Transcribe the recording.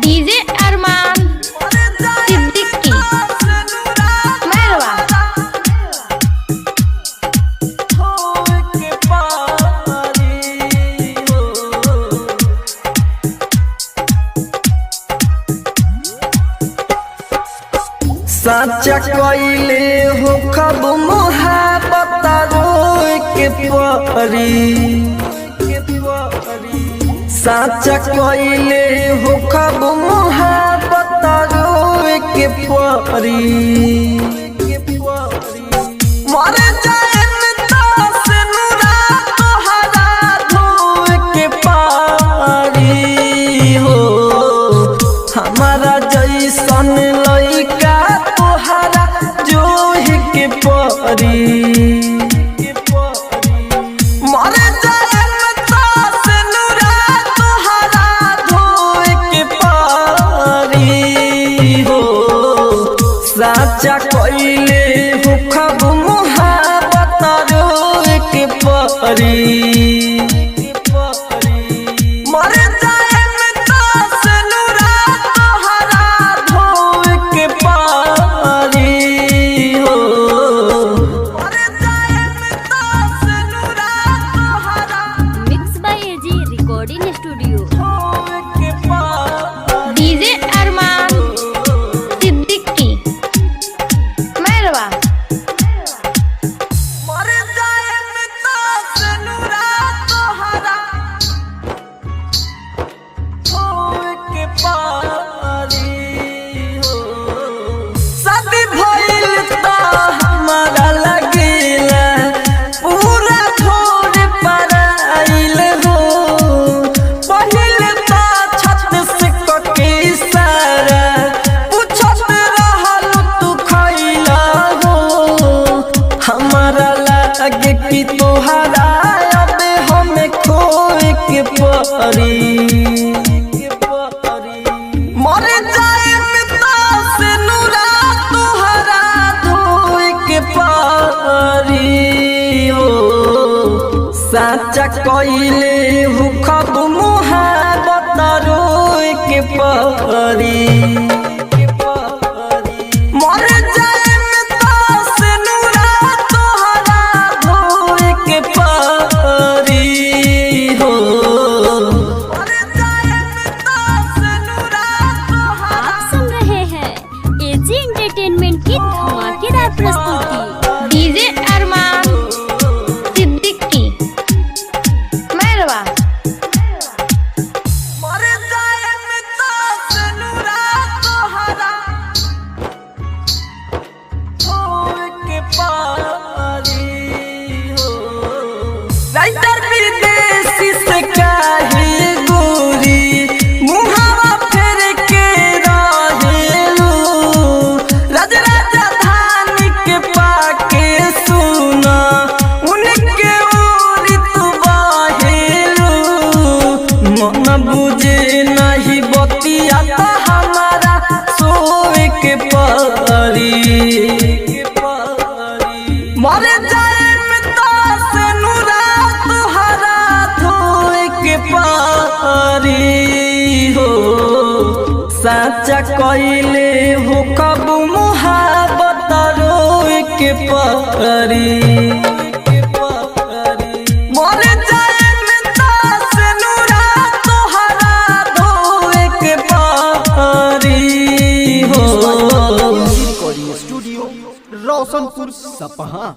DJ Arman Siddiqui मेहरवा। साचा कइले हो खब मोहब्बत रोए के परी। साचा कइले हो खब मोहब्बत रोए के परी। मर जाएम तास नुरा तोहरा धोए के पारी हो। हमारा जैसन लइका तोहरा जोहि के परी। मर जाएम तास नुरा तोहरा धोए के पारी हो। साचा कइले हो खब मोहब्बत रोए के परी। मर जाएम तास नुरा तोहरा धोए के पारी हो। मर जाएम तास नुरा तोहरा mix by AG recording studio. धोए के पारी। डीजे अरमान सिद्दीकी मेहरवा। मर जाएम तास नुरा तोहरा धोए के पारी हो। शादी भइल त हमारा लगेला पूरा छोड़ पर आइल हो। पहिले त छत से कके सारा पूछत रहल तू खइला हो। हमारा लागे कि तोहरा अब हमें खोए के परी। मर जाएम तास नुरा तोहरा धोए के पारी हो। साचा कइले हो खब मोहब्बत रोए के परी। मर जाएम तास नुरा तोहरा धोए के पारी हो। मर जाएम तास नुरा तोहरा आप सुन रहे हैं एजी एंटरटेनमेंट की धमाकेदार प्रस्तुति। डीजे अरमान सिद्दीकी मेहरवा। मर जाएम तास नुरा तोहरा धोए के पारी हो। राइटर विदेशी से काहे गोरी मुहावा फेर के रहेलू। राज राजधानी के पाके सुना उनके ओरी तू बहेलू। मन बुझे नहीं बतिया त हमारा सोए के परी। मर जाएम तास नुरा तोहरा धोए के पारी हो। साचा कइले हो कब मोहब्बत रोए के परी। मर जाएम तास नुरा तोहरा धोए के पारी हो। रिकॉर्डिंग स्टूडियो रोशनपुर सपहा।